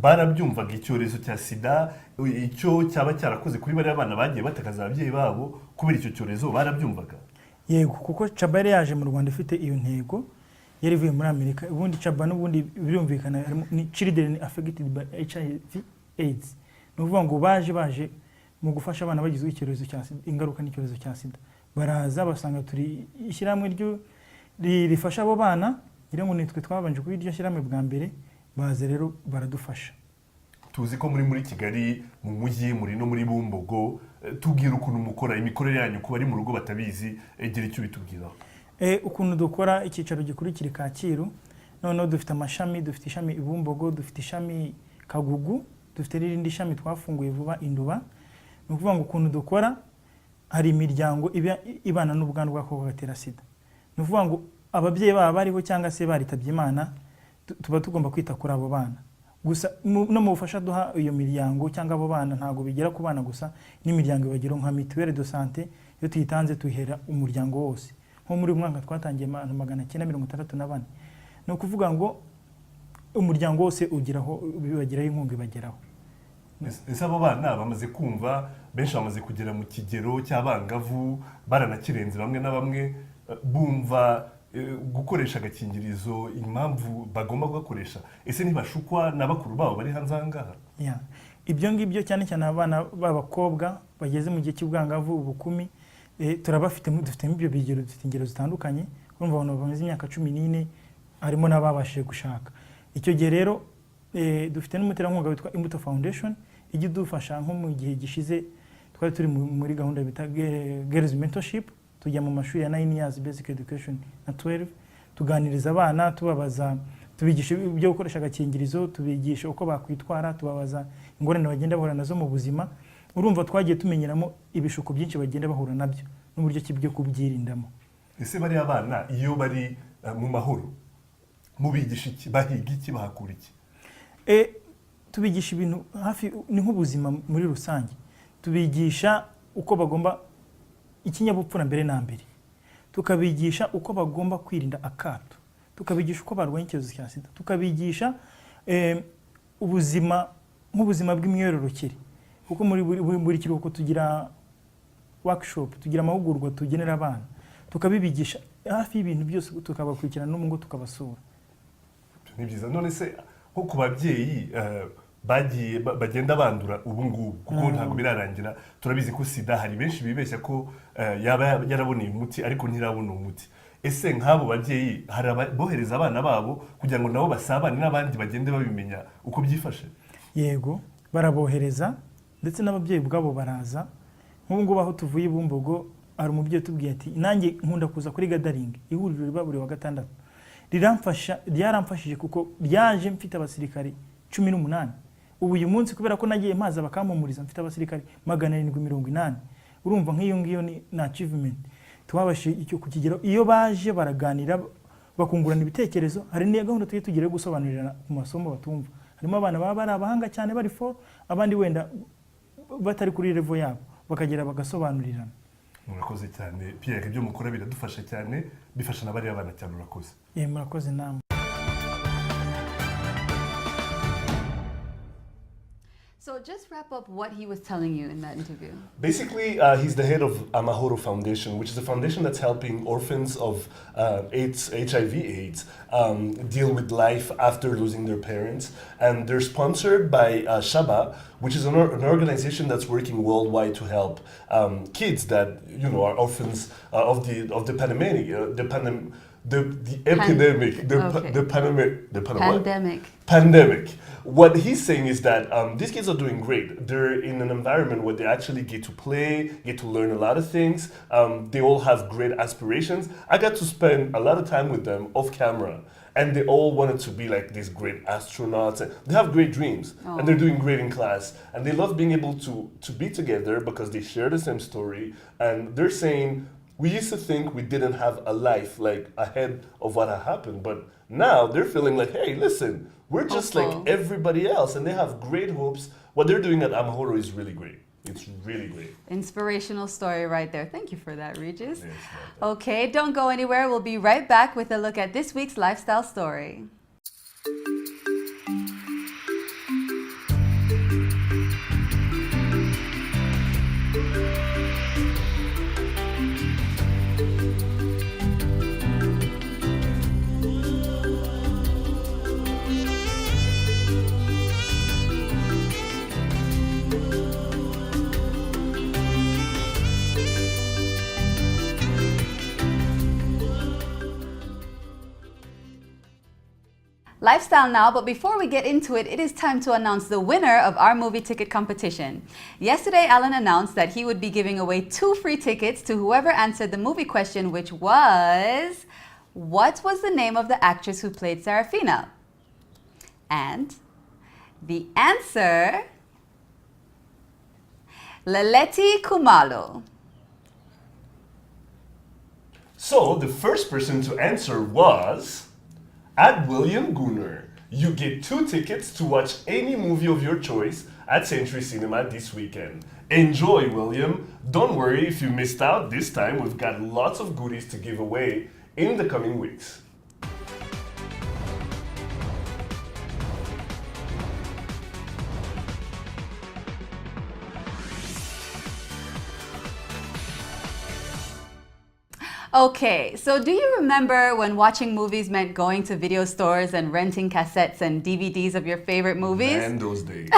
barabyumvaga icyorezo cya sida icyo cyaba cyarakoze kuri bariya bana bagiye batakaza ababyeyi babo kubera icyo cyorezo barabyumvaga? Yego, kuko Chaba yari yaje mu Rwanda ifite iyo ntego, yari ivuye muri Amerika. Ubundi Chaba n'ubundi birumvikana ni children affected by HIV AIDS, ni ukuvuga ngo baje mu gufasha abana bagizwe icyorezo cya sida, ingaruka n'icyorezo cya sida. Baraza basanga turi ishyirahamwe ryo rifasha abo bana, ngira ngo nitwe twabanje kuri iryo shyirahamwe bwa mbere, baze rero baradufasha. Tuzi ko muri Kigali mu mujyi muri no muri Bumbogo, tubwira ukuntu mukora imikorere yanyu kuba ari mu rugo batabizi, gira icyo bitubwiraho. Ukuntu dukora icyicaro gikuru kiri Kacyiru, noneho dufite amashami, dufite ishami Ibumbogo, dufite ishami Kagugu, dufite n'irindi shami twafunguye vuba Induba. Ni ukuvuga ngo ukuntu dukora, hari imiryango ibana n'ubwandu bw'agakoko gatera sida. Ni ukuvuga ngo ababyeyi baba bariho cyangwa se baritabye Imana, tuba tugomba kwita kuri abo bana. Gusa no mu bufasha duha iyo miryango cyangwa abo bana ntago bigera ku bana gusa, n'imiryango ibagiro nka mutuelle de santé yo tuyitanze tuhera umuryango wose. Nko muri umwaka twatangiye 964. No kuvuga ngo umuryango wose ugiraho bibagiraho inkunga ibageraho. Ese abo bana bamaze kumva, benshi bamaze kugera mu kigero cy'abangavu, baranakirenze bamwe na bamwe, bumva gukoresha agakingirizo impamvu bagomba gukoresha. Ese ntibashukwa n'abakuru babo bari hanze ahangaha? Ibyo ngibyo cyane cyane abana b'abakobwa bageze mu gihe cy'ubwangavu ubukumi, turabafite dufite ibyo bigero, dufite ingero zitandukanye. Urumva abantu bamaze imyaka 14 harimo n'ababashije gushaka. Icyo gihe rero dufite n'umuterankunga witwa Imbuto Foundation ijya idufasha. Nko mu gihe gishize twari turi muri gahunda bita Girls Mentorship, tujya mu mashuri ya 9 years basic education na 12, tuganiriza abana, tubabaza, tubigisha ibyo gukoresha agakingirizo, tubigisha uko bakwitwara, tubabaza ingorane bagenda bahura nazo mu buzima. Urumva twagiye tumenyeramo ibishuko byinshi bagenda bahura nabyo n'uburyo kibyo kubyirindamo. Ese bari abana iyo bari mu mahoro mubigisha iki, bahiga iki, bahakura iki? Tubigisha ibintu hafi ni nk'ubuzima muri rusange. Tubigisha uko bagomba ikinyabupfura mbere na mbere, tukabigisha uko bagomba kwirinda akato, tukabigisha uko barwanya icyorezo cya sida, tukabigisha ubuzima nk'ubuzima bw'imyororokere, kuko muri kiruhuko tugira workshop, tugira amahugurwa tugenera abana, tukabibigisha hafi y'ibintu byose, tukabakurikirana no mu ngo tukabasura. Ni byiza. None se nko ku babyeyi bagenda bandura ubu ngubu, kuko ntabwo birarangira, turabizi ko sida hari benshi bibeshya ko yaba yaraboneye umuti ariko ntirabona umuti. Ese nk'abo babyeyi hari bohereza abana babo kugira ngo nabo basabane n'abandi bagende babimenya uko byifashe? Yego, barabohereza ndetse n'ababyeyi bwabo baraza. Nk'ubu ngubu aho tuvuye Bumbogo, hari umubyeyi tubwiye ati nanjye nkunda kuza kuri gathering, ihuriro riba buri wa gatandatu. Ryaramfashije kuko ryaje mfite abasirikari 18. Ubu uyu munsi kubera ko nagiye maza bakampumuriza mfite abasirikari 780. Urumva nk'iyo ngiyo ni achievement twabashe icyo kukigero. Iyo baje baraganira bakungurana ibitekerezo, hari n'iya gahunda tugiye gusobanurira ku masomo batumva. Harimo abana baba bari abahanga cyane bari for, abandi wenda batari kuri level yabo, bakagera bagasobanurirana. Murakoze cyane Pierre, ibyo mukora biradufasha cyane, bifasha n'abari abana cyane. Murakoze. Murakoze namwe. So just wrap up what he was telling you in that interview. Basically, he's the head of Amahoro Foundation, which is a foundation that's helping orphans of HIV/AIDS deal with life after losing their parents. And they're sponsored by Shaba, which is an organization that's working worldwide to help kids that are orphans of the pandemic, pandemic. What he's saying is that these kids are doing great. They're in an environment where they actually get to play, get to learn a lot of things. They all have great aspirations. I got to spend a lot of time with them off camera, and they all wanted to be like these great astronauts. They have great dreams, and they're doing great in class. And they love being able to be together because they share the same story. And they're saying, we used to think we didn't have a life like ahead of what had happened, but now they're feeling like, hey, listen, we're just like everybody else, and they have great hopes. What they're doing at Amahoro is really great. It's really great. Inspirational story right there. Thank you for that, Regis. Yes, okay, don't go anywhere. We'll be right back with a look at this week's lifestyle story. Lifestyle now, but before we get into it, it is time to announce the winner of our movie ticket competition. Yesterday, Alan announced that he would be giving away 2 free tickets to whoever answered the movie question, which was, what was the name of the actress who played Serafina? And the answer, Leleti Kumalo. So the first person to answer was at William Gunner. You get 2 tickets to watch any movie of your choice at Century Cinema this weekend. Enjoy, William. Don't worry if you missed out. This time we've got lots of goodies to give away in the coming weeks. Okay, so do you remember when watching movies meant going to video stores and renting cassettes and DVDs of your favorite movies? Man, those days.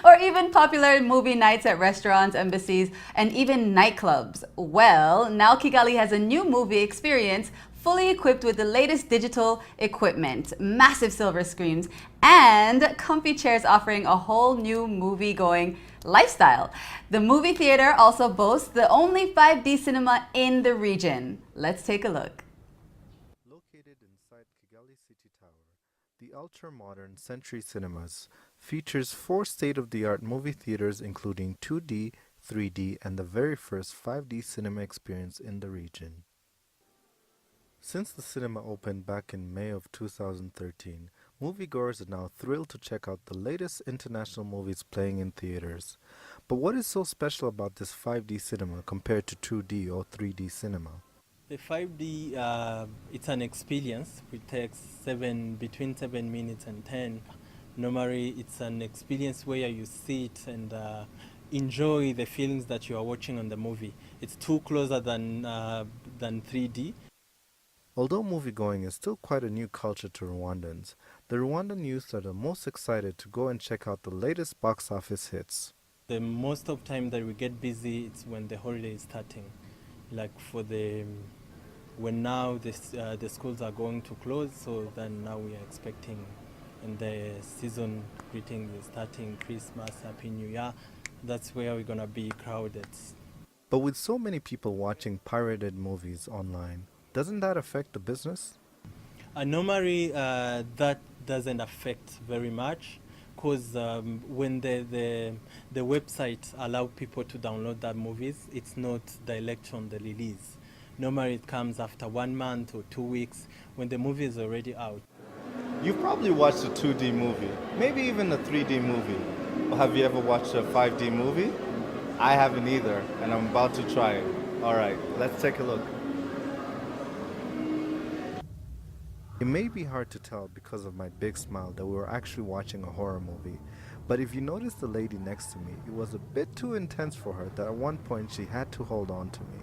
Or even popular movie nights at restaurants, embassies, and even nightclubs? Well, now Kigali has a new movie experience fully equipped with the latest digital equipment, massive silver screens, and comfy chairs offering a whole new movie-going lifestyle. The movie theater also boasts the only 5D cinema in the region. Let's take a look. Located inside Kigali City Tower, the ultra-modern Century Cinemas features 4 state-of-the-art movie theaters including 2D, 3D, and the very first 5D cinema experience in the region. Since the cinema opened back in May of 2013, moviegoers are now thrilled to check out the latest international movies playing in theaters. But what is so special about this 5D cinema compared to 2D or 3D cinema? The 5D, it's an experience which takes between 7 minutes and 10. Normally, it's an experience where you sit and enjoy the feelings that you are watching on the movie. It's too closer than 3D. Although moviegoing is still quite a new culture to Rwandans, the Rwandan youth are the most excited to go and check out the latest box office hits. The most of time that we get busy, it's when the holiday is starting. Like when now the schools are going to close, so then now we are expecting, and the season greetings is starting, Christmas, Happy New Year. That's where we're gonna be crowded. But with so many people watching pirated movies online, doesn't that affect the business? Normally, that doesn't affect very much, because when the website allow people to download that movies, it's not direct on the release. Normally, it comes after 1 month or 2 weeks when the movie is already out. You've probably watched a 2D movie, maybe even a 3D movie. But have you ever watched a 5D movie? I haven't either, and I'm about to try it. All right, let's take a look. It may be hard to tell because of my big smile that we were actually watching a horror movie, but if you notice the lady next to me, it was a bit too intense for her that at one point she had to hold on to me.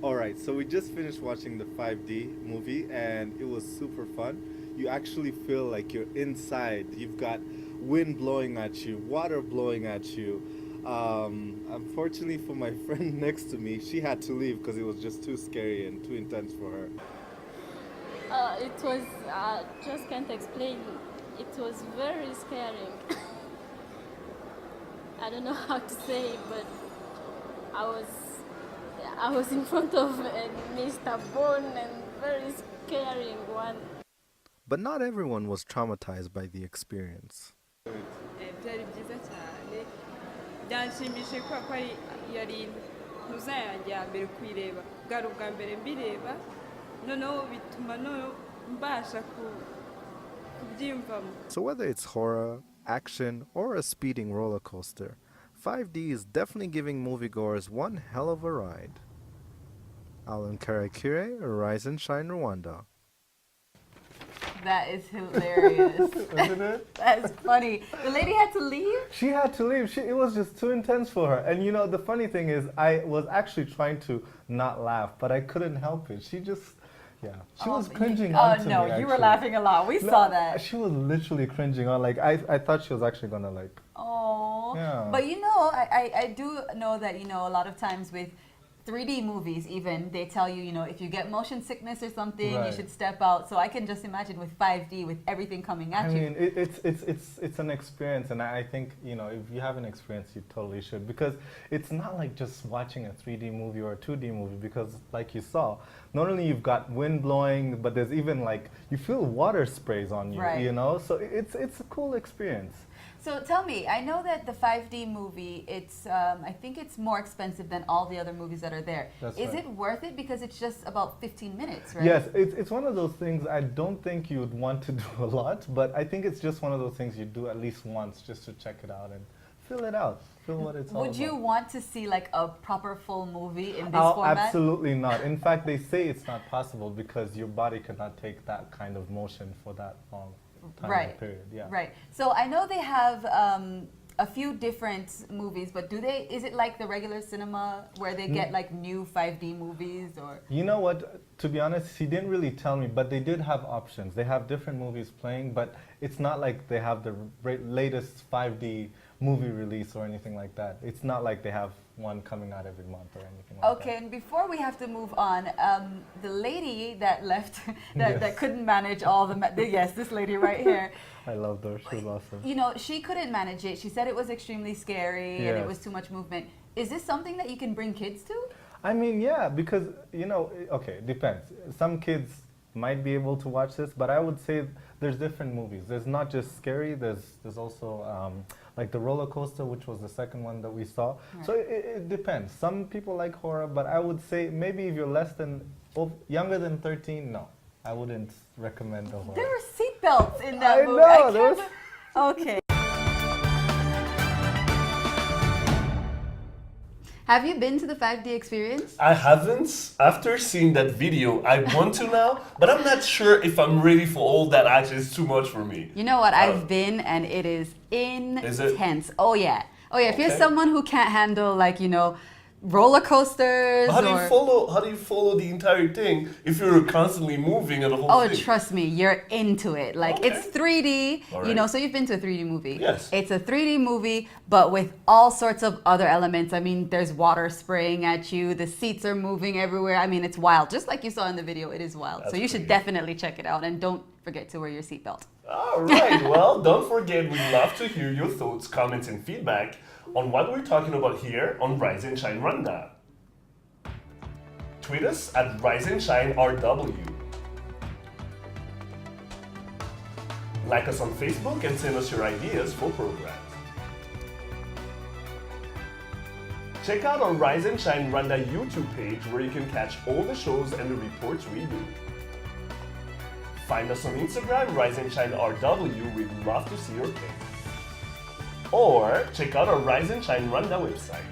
Alright, so we just finished watching the 5D movie and it was super fun. You actually feel like you're inside. You've got wind blowing at you, water blowing at you. Unfortunately for my friend next to me, she had to leave because it was just too scary and too intense for her. It was, just can't explain. It was very scary. I don't know how to say it, but I was in front of Mr. Bone and very scary one. But not everyone was traumatized by the experience. byanshimishije ko yari ntuza yanjye ya mbere kuyireba bwari ubwa mbere mbireba noneho bituma mbasha kubyiyumvamo. So whether it's horror, action, or a speeding roller coaster, 5D is definitely giving moviegoers one hell of a ride. Alan Karakure, Rise and Shine Rwanda. That is hilarious. Isn't it? That is funny. The lady had to leave? She had to leave. It was just too intense for her. And you know, the funny thing is, I was actually trying to not laugh, but I couldn't help it. She just, she was cringing on to me. Oh no, you were laughing a lot. We saw that. She was literally cringing on. Like, I thought she was actually gonna like. Oh. Yeah. But you know, I do know that, you know, a lot of times with 3D movies even, they tell you, you know, if you get motion sickness or something, you should step out. So I can just imagine with 5D, with everything coming at you. I mean, it's an experience, and I think, you know, if you have an experience, you totally should, because it's not like just watching a 3D movie or a 2D movie, because like you saw, not only you've got wind blowing, but there's even like, you feel water sprays on you, you know? So it's a cool experience. So tell me, I know that the 5D movie, it's I think it's more expensive than all the other movies that are there. Is it worth it because it's just about 15 minutes, right? Yes, it's one of those things I don't think you would want to do a lot, but I think it's just one of those things you do at least once just to check it out and feel it out, feel what it's all about. Would you want to see like a proper full movie in this format? Absolutely not. In fact, they say it's not possible because your body cannot take that kind of motion for that long. Period, Right. So I know they have a few different movies, but is it like the regular cinema where they get like new 5D movies or? You know what, to be honest, he didn't really tell me, but they did have options. They have different movies playing, but it's not like they have the latest 5D movie release or anything like that. It's not like they have one coming out every month or anything like that. Okay, and before we have to move on, the lady that left, that couldn't manage all yes, this lady right here. I loved her, she was awesome. You know, she couldn't manage it. She said it was extremely scary and it was too much movement. Is this something that you can bring kids to? I mean, yeah, because, you know, okay, it depends. Some kids might be able to watch this, but I would say there's different movies. There's not just scary, there's also like the roller coaster, which was the second one that we saw. Right. So it depends. Some people like horror, but I would say maybe if you're younger than 13, no. I wouldn't recommend the horror. There were seatbelts in that movie. I know. Okay. Have you been to the 5D experience? I haven't. After seeing that video, I want to now, but I'm not sure if I'm ready for all that action. It's too much for me. You know what? I've been, and it is intense. Oh yeah. If you're someone who can't handle, like, you know, roller coasters. How do you follow the entire thing if you're constantly moving and the whole thing? Oh, trust me, you're into it. Like, it's 3D, you know, so you've been to a 3D movie. Yes. It's a 3D movie, but with all sorts of other elements. I mean, there's water spraying at you, the seats are moving everywhere. I mean, it's wild. Just like you saw in the video, it is wild. So you should definitely check it out, and don't forget to wear your seatbelt. All right, well, don't forget, we'd love to hear your thoughts, comments, and feedback on what we're talking about here on Rise and Shine Rwanda. Tweet us at Rise and Shine RW. Like us on Facebook and send us your ideas for programs. Check out our Rise and Shine Rwanda YouTube page where you can catch all the shows and the reports we do. Find us on Instagram, Rise and Shine RW. We'd love to see your pic. Or check out our Rise and Shine Rwanda website.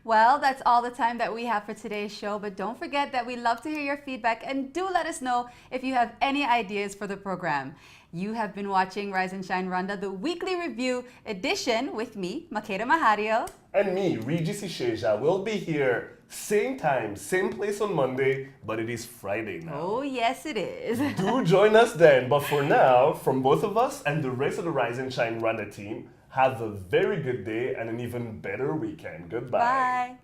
Well, that's all the time that we have for today's show, but don't forget that we love to hear your feedback, and do let us know if you have any ideas for the program. You have been watching Rise and Shine Rwanda, the weekly review edition with me, Makeda Mahario. And me, Regis Isheja. We'll be here same time, same place on Monday, but it is Friday now. Oh, yes, it is. Do join us then. But for now, from both of us and the rest of the Rise and Shine Rwanda team, have a very good day and an even better weekend. Goodbye. Bye.